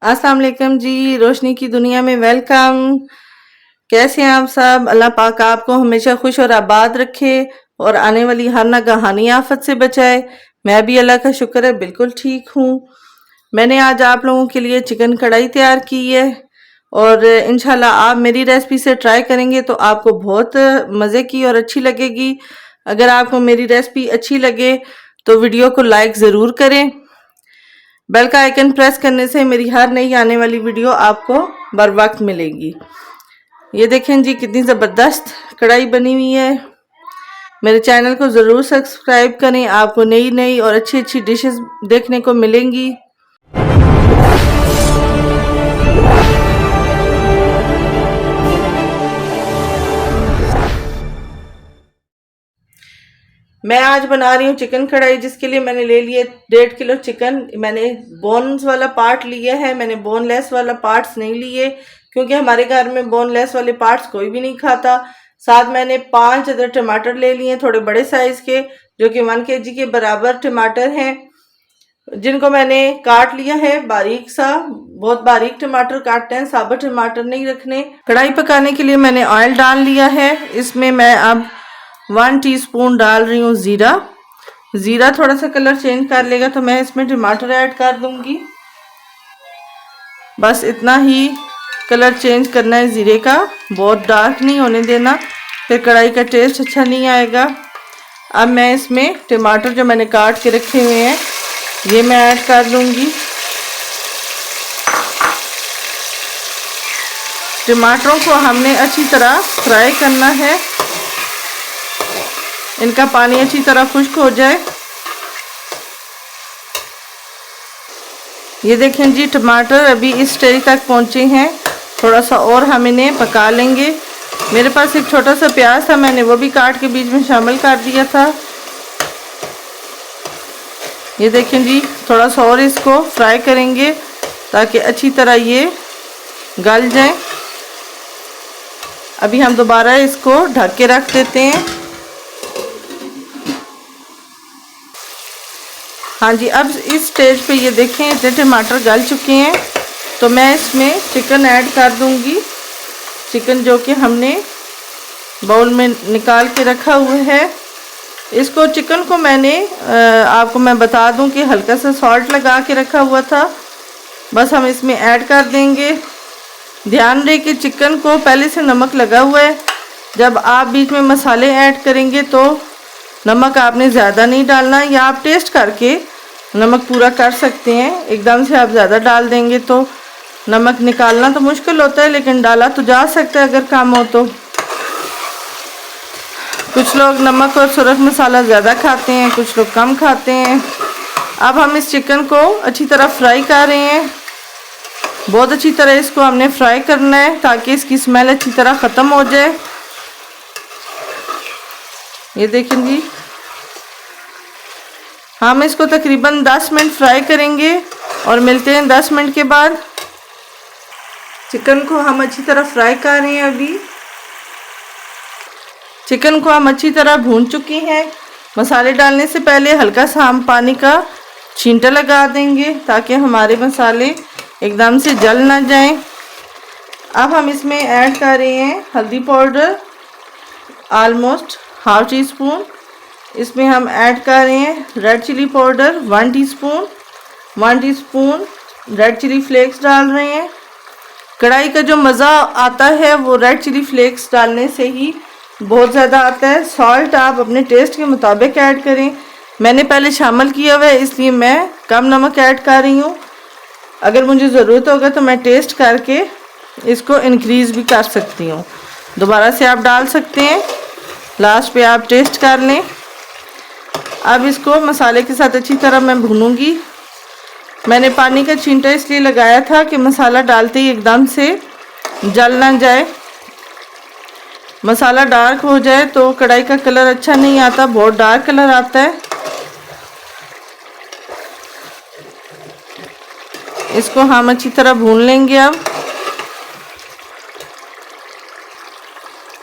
अस्सलाम वालेकुम जी। रोशनी की दुनिया में वेलकम। कैसे हैं आप सब? अल्लाह पाक आपको हमेशा खुश और आबाद रखे और आने वाली हर नागहानी आफत से बचाए। मैं भी अल्लाह का शुक्र है बिल्कुल ठीक हूँ। मैंने आज आप लोगों के लिए चिकन कढ़ाई तैयार की है और इंशाल्लाह आप मेरी रेसिपी से ट्राई करेंगे तो आपको बहुत मज़े की और अच्छी लगेगी। अगर आपको मेरी रेसिपी अच्छी लगे तो वीडियो को लाइक ज़रूर करें। बेल का आइकन प्रेस करने से मेरी हर नई आने वाली वीडियो आपको बर वक्त मिलेगी। ये देखें जी कितनी ज़बरदस्त कढ़ाई बनी हुई है। मेरे चैनल को ज़रूर सब्सक्राइब करें, आपको नई नई और अच्छी अच्छी डिशेस देखने को मिलेंगी। मैं आज बना रही हूँ चिकन कढ़ाई, जिसके लिए मैंने ले लिए 1.5 किलो चिकन। मैंने बोन्स वाला पार्ट लिया है, मैंने बोनलेस वाला पार्ट्स नहीं लिए क्योंकि हमारे घर में बोनलेस वाले पार्ट्स कोई भी नहीं खाता। साथ मैंने 5 अदर टमाटर ले लिए, थोड़े बड़े साइज के, जो कि 1 kg के बराबर टमाटर हैं, जिनको मैंने काट लिया है बारीक सा। बहुत बारीक टमाटर काटते हैं, साबुत टमाटर नहीं रखने। कढ़ाई पकाने के लिए मैंने ऑयल डाल लिया है। इसमें मैं अब 1 टीस्पून डाल रही हूँ ज़ीरा। ज़ीरा थोड़ा सा कलर चेंज कर लेगा तो मैं इसमें टमाटर ऐड कर दूंगी। बस इतना ही कलर चेंज करना है ज़ीरे का, बहुत डार्क नहीं होने देना, फिर कढ़ाई का टेस्ट अच्छा नहीं आएगा। अब मैं इसमें टमाटर जो मैंने काट के रखे हुए हैं ये मैं ऐड कर दूंगी। टमाटरों को हमने अच्छी तरह फ्राई करना है, इनका पानी अच्छी तरह खुश्क हो जाए। ये देखें जी टमाटर अभी इस स्टेज तक पहुंचे हैं, थोड़ा सा और हम इन्हें पका लेंगे। मेरे पास एक छोटा सा प्याज था, मैंने वो भी काट के बीच में शामिल कर दिया था। ये देखें जी थोड़ा सा और इसको फ्राई करेंगे ताकि अच्छी तरह ये गल जाए। अभी हम दोबारा इसको ढक के रख देते हैं। हाँ जी, अब इस स्टेज पे ये देखें इतने टमाटर गल चुके हैं, तो मैं इसमें चिकन ऐड कर दूंगी। चिकन जो कि हमने बाउल में निकाल के रखा हुआ है, इसको चिकन को मैंने आपको मैं बता दूं कि हल्का सा सॉल्ट लगा के रखा हुआ था, बस हम इसमें ऐड कर देंगे। ध्यान रहे कि चिकन को पहले से नमक लगा हुआ है। जब आप बीच में मसाले ऐड करेंगे तो नमक आपने ज़्यादा नहीं डालना, या आप टेस्ट करके नमक पूरा कर सकते हैं। एकदम से आप ज़्यादा डाल देंगे तो नमक निकालना तो मुश्किल होता है, लेकिन डाला तो जा सकता है अगर कम हो तो। कुछ लोग नमक और सुरख मसाला ज़्यादा खाते हैं, कुछ लोग कम खाते हैं। अब हम इस चिकन को अच्छी तरह फ्राई कर रहे हैं, बहुत अच्छी तरह इसको हमने फ्राई करना है ताकि इसकी स्मेल अच्छी तरह ख़त्म हो जाए। ये देखें जी हम इसको तकरीबन 10 मिनट फ्राई करेंगे और मिलते हैं 10 मिनट के बाद। चिकन को हम अच्छी तरह फ्राई कर रहे हैं। अभी चिकन को हम अच्छी तरह भून चुकी हैं। मसाले डालने से पहले हल्का सा हम पानी का छींटा लगा देंगे ताकि हमारे मसाले एकदम से जल ना जाएं। अब हम इसमें ऐड कर रहे हैं हल्दी पाउडर ऑलमोस्ट 1/2 टीस्पून। इसमें हम ऐड कर रहे हैं red chilli powder 1 teaspoon. 1 teaspoon red chilli flakes डाल रहे हैं। कढ़ाई का जो मज़ा आता है वो रेड चिली फ्लेक्स डालने से ही बहुत ज़्यादा आता है। सॉल्ट आप अपने टेस्ट के मुताबिक ऐड करें, मैंने पहले शामिल किया हुआ है इसलिए मैं कम नमक ऐड कर रही हूँ। अगर मुझे ज़रूरत होगा तो मैं टेस्ट करके इसको इंक्रीज़ भी कर सकती हूँ, दोबारा से आप डाल सकते हैं, लास्ट पे आप टेस्ट कर लें। अब इसको मसाले के साथ अच्छी तरह मैं भूनूंगी। मैंने पानी का छींटा इसलिए लगाया था कि मसाला डालते ही एकदम से जल ना जाए। मसाला डार्क हो जाए तो कढ़ाई का कलर अच्छा नहीं आता, बहुत डार्क कलर आता है। इसको हम अच्छी तरह भून लेंगे। अब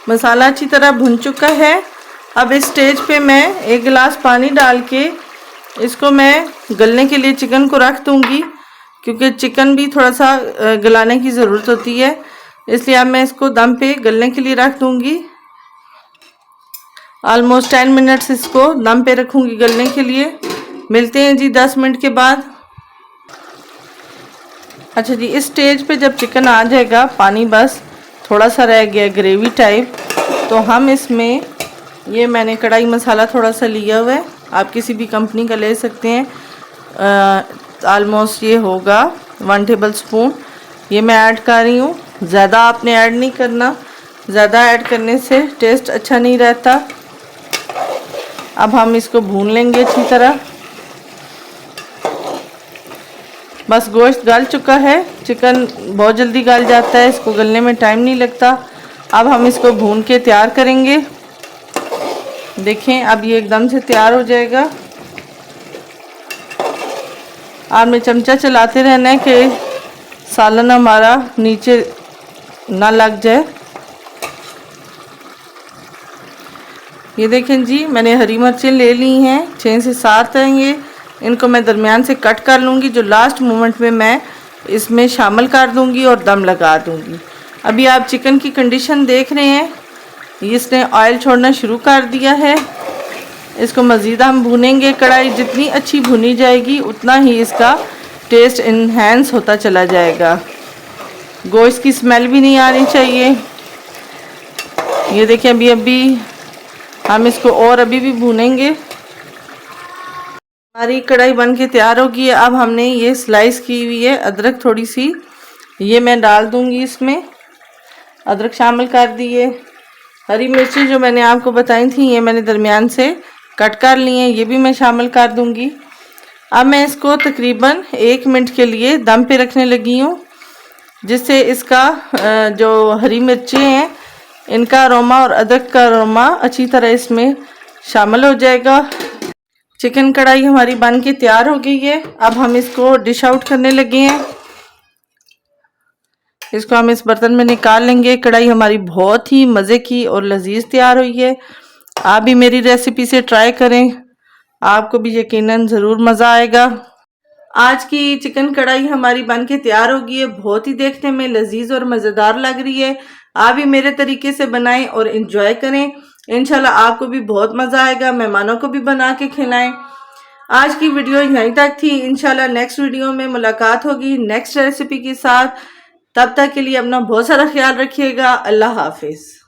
मसाला अच्छी तरह भुन चुका है। अब इस स्टेज पे मैं 1 गिलास पानी डाल के इसको मैं गलने के लिए चिकन को रख दूंगी। क्योंकि चिकन भी थोड़ा सा गलाने की ज़रूरत होती है, इसलिए अब मैं इसको दम पे गलने के लिए रख दूँगी। ऑलमोस्ट 10 मिनट्स इसको दम पे रखूँगी गलने के लिए। मिलते हैं जी 10 मिनट के बाद। अच्छा जी, इस स्टेज पे जब चिकन आ जाएगा, पानी बस थोड़ा सा रह गया ग्रेवी टाइप, तो हम इसमें ये मैंने कढ़ाई मसाला थोड़ा सा लिया हुआ है, आप किसी भी कंपनी का ले सकते हैं। ऑलमोस्ट ये होगा 1 टेबल स्पून, ये मैं ऐड कर रही हूँ। ज़्यादा आपने ऐड नहीं करना, ज़्यादा ऐड करने से टेस्ट अच्छा नहीं रहता। अब हम इसको भून लेंगे अच्छी तरह। बस गोश्त गल चुका है, चिकन बहुत जल्दी गल जाता है, इसको गलने में टाइम नहीं लगता। अब हम इसको भून के तैयार करेंगे। देखें अब ये एकदम से तैयार हो जाएगा। आपने चमचा चलाते रहना है कि सालन हमारा नीचे ना लग जाए। ये देखें जी, मैंने हरी मिर्चें ले ली हैं, 6 से 7 हैं ये। इनको मैं दरमियान से कट कर लूँगी, जो लास्ट मोमेंट में मैं इसमें शामिल कर दूँगी और दम लगा दूँगी। अभी आप चिकन की कंडीशन देख रहे हैं, इसने ऑयल छोड़ना शुरू कर दिया है। इसको मज़ीद हम भूनेंगे। कढ़ाई जितनी अच्छी भुनी जाएगी उतना ही इसका टेस्ट इन्हेंस होता चला जाएगा। गोश्त की स्मेल भी नहीं आनी चाहिए। ये देखें अभी हम इसको और अभी भी भूनेंगे। हमारी कढ़ाई बन के तैयार होगी। अब हमने ये स्लाइस की हुई है अदरक थोड़ी सी, ये मैं डाल दूंगी इसमें। अदरक शामिल कर दिए। हरी मिर्ची जो मैंने आपको बताई थी, ये मैंने दरमियान से कट कर ली हैं, ये भी मैं शामिल कर दूंगी। अब मैं इसको तकरीबन 1 मिनट के लिए दम पे रखने लगी हूँ, जिससे इसका जो हरी मिर्ची हैं इनका अरोमा और अदरक का अरोमा अच्छी तरह इसमें शामिल हो जाएगा। चिकन कढ़ाई हमारी बन के तैयार हो गई है। अब हम इसको डिश आउट करने लगे हैं। इसको हम इस बर्तन में निकाल लेंगे। कढ़ाई हमारी बहुत ही मज़े की और लजीज तैयार हुई है। आप भी मेरी रेसिपी से ट्राई करें, आपको भी यकीनन ज़रूर मज़ा आएगा। आज की चिकन कढ़ाई हमारी बन के तैयार हो गई है। बहुत ही देखने में लजीज और मज़ेदार लग रही है। आप भी मेरे तरीके से बनाएं और इन्जॉय करें। इंशाल्लाह आपको भी बहुत मज़ा आएगा। मेहमानों को भी बना के खिलाएं। आज की वीडियो यहीं तक थी। इंशाल्लाह नेक्स्ट वीडियो में मुलाकात होगी नेक्स्ट रेसिपी के साथ। तब तक के लिए अपना बहुत सारा ख्याल रखिएगा। अल्लाह हाफिज़।